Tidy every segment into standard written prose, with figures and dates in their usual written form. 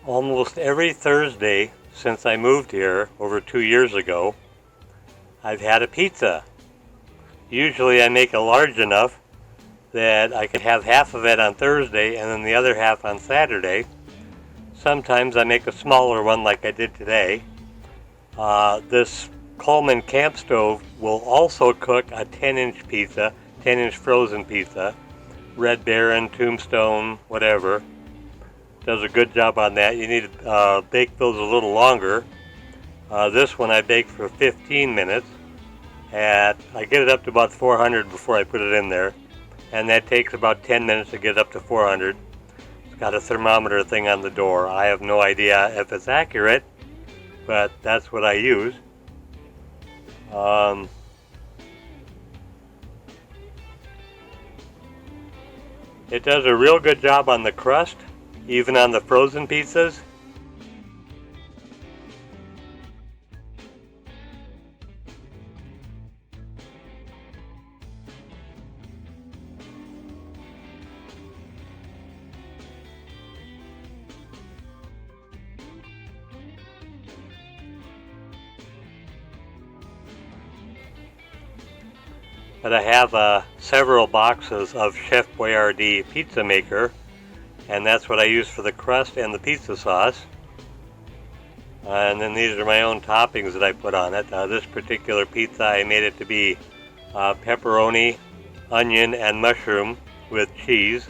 Almost every Thursday since I moved here over 2 years ago, I've had a pizza. Usually I make it large enough that I could have half of it on Thursday and then the other half on Saturday. Sometimes I make a smaller one like I did today. This Coleman Camp Stove will also cook a 10-inch pizza, 10-inch frozen pizza, Red Baron, Tombstone, whatever. Does a good job on that. You need to bake those a little longer. This one I baked for 15 minutes. I get it up to about 400 before I put it in there. And that takes about 10 minutes to get up to 400. It's got a thermometer thing on the door. I have no idea if it's accurate, but that's what I use. It does a real good job on the crust, even on the frozen pizzas. But I have several boxes of Chef Boyardee pizza maker, and that's what I use for the crust and the pizza sauce. And then these are my own toppings that I put on it. This particular pizza, I made it to be pepperoni, onion, and mushroom with cheese.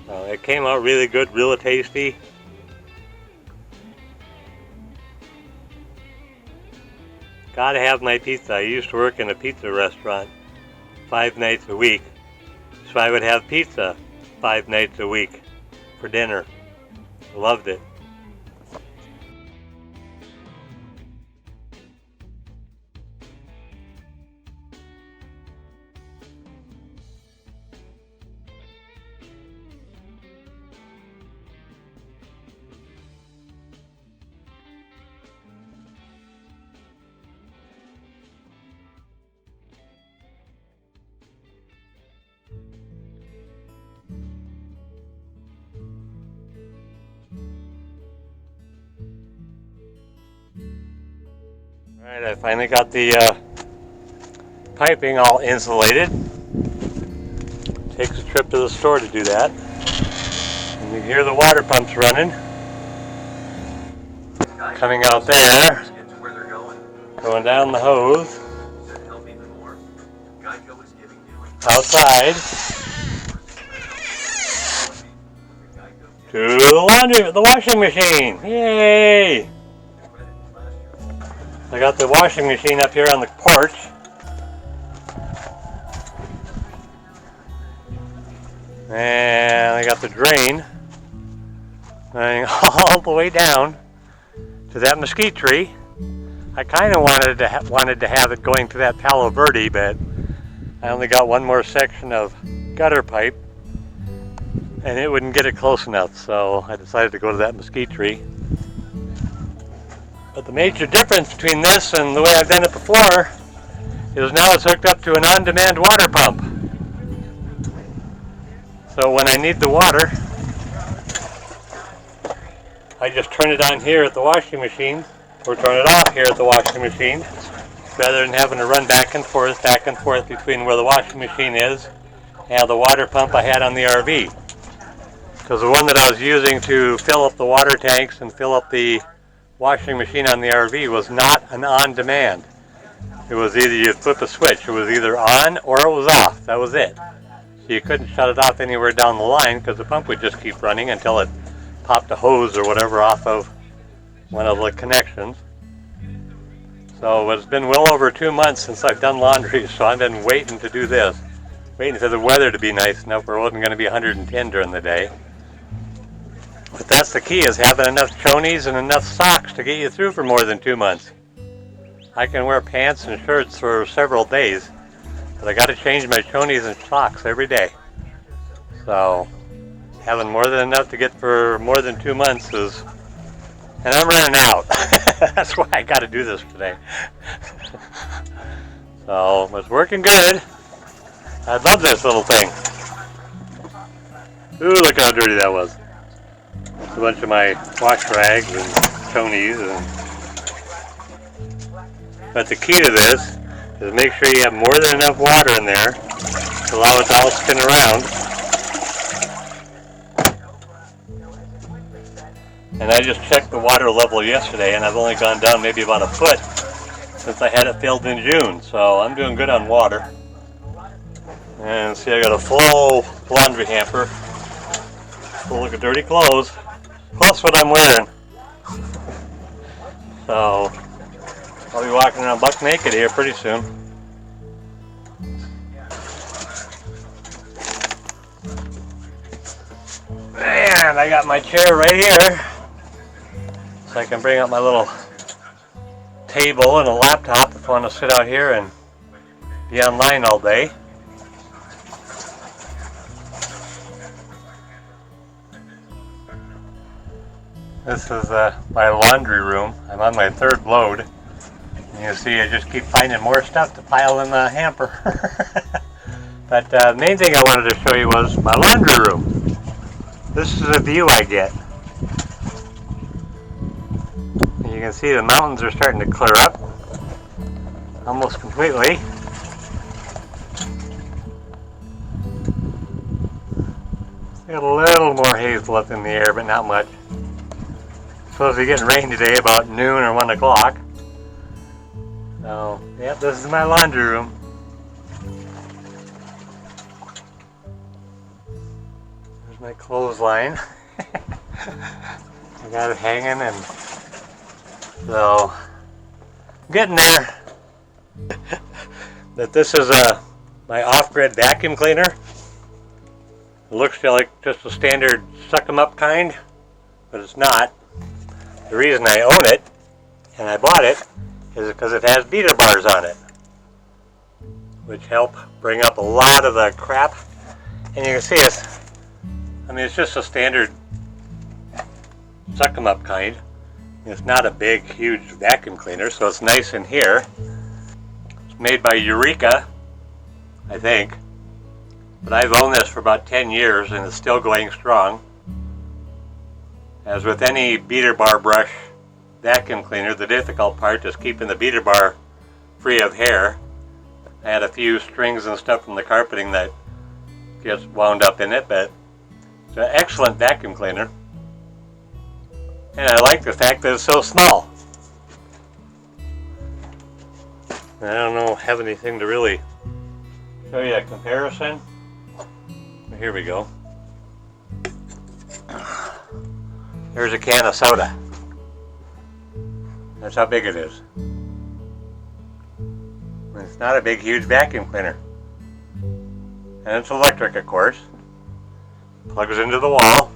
It came out really good, really tasty. Gotta have my pizza. I used to work in a pizza restaurant 5 nights a week. So I would have pizza 5 nights a week for dinner. Loved it. Alright, I finally got the piping all insulated. Takes a trip to the store to do that. And you hear the water pumps running. Coming out there. Going down the hose. Outside. To the washing machine. Yay! I got the washing machine up here on the porch. And I got the drain running all the way down to that mesquite tree. I kind of wanted to have it going to that Palo Verde, but I only got one more section of gutter pipe and it wouldn't get it close enough, so I decided to go to that mesquite tree. But the major difference between this and the way I've done it before is now it's hooked up to an on-demand water pump. So when I need the water, I just turn it on here at the washing machine, or turn it off here at the washing machine, rather than having to run back and forth between where the washing machine is and the water pump I had on the RV. Because the one that I was using to fill up the water tanks and fill up the washing machine on the RV was not an on-demand. It was either you flip a switch, it was either on or it was off. That was it. So you couldn't shut it off anywhere down the line because the pump would just keep running until it popped a hose or whatever off of one of the connections. So it's been well over 2 months since I've done laundry, so I've been waiting to do this. Waiting for the weather to be nice enough where it wasn't going to be 110 during the day. But that's the key, is having enough chonies and enough socks to get you through for more than 2 months. I can wear pants and shirts for several days, but I got to change my chonies and socks every day. So having more than enough to get for more than 2 months is, and I'm running out. That's why I got to do this today. So it's working good. I love this little thing. Ooh, look how dirty that was. A bunch of my wash rags and chonies. But the key to this is make sure you have more than enough water in there to allow it to all spin around. And I just checked the water level yesterday, and I've only gone down maybe about a foot since I had it filled in June. So I'm doing good on water. And see, I got a full laundry hamper full of dirty clothes, plus what I'm wearing. So I'll be walking around buck naked here pretty soon. And I got my chair right here, so I can bring up my little table and a laptop if I want to sit out here and be online all day. This is my laundry room. I'm on my 3rd load. And you see I just keep finding more stuff to pile in the hamper. But the main thing I wanted to show you was my laundry room. This is a view I get. And you can see the mountains are starting to clear up almost completely. Got a little more haze left in the air, but not much. Supposed to be getting rain today about noon or 1 o'clock. So, yep, this is my laundry room. There's my my clothesline. I got it hanging, and so I'm getting there. That this is my off-grid vacuum cleaner. It looks like just a standard suck 'em up kind, but it's not. The reason I own it and I bought it is because it has beater bars on it, which help bring up a lot of the crap. And you can see it's just a standard suck 'em up kind. It's not a big, huge vacuum cleaner, so it's nice in here. It's made by Eureka, I think. But I've owned this for about 10 years and it's still going strong. As with any beater bar brush vacuum cleaner, the difficult part is keeping the beater bar free of hair. I had a few strings and stuff from the carpeting that gets wound up in it, but it's an excellent vacuum cleaner. And I like the fact that it's so small. I don't have anything to really show you a comparison. Here we go. There's a can of soda. That's how big it is. It's not a big, huge vacuum cleaner. And it's electric, of course. Plugs into the wall.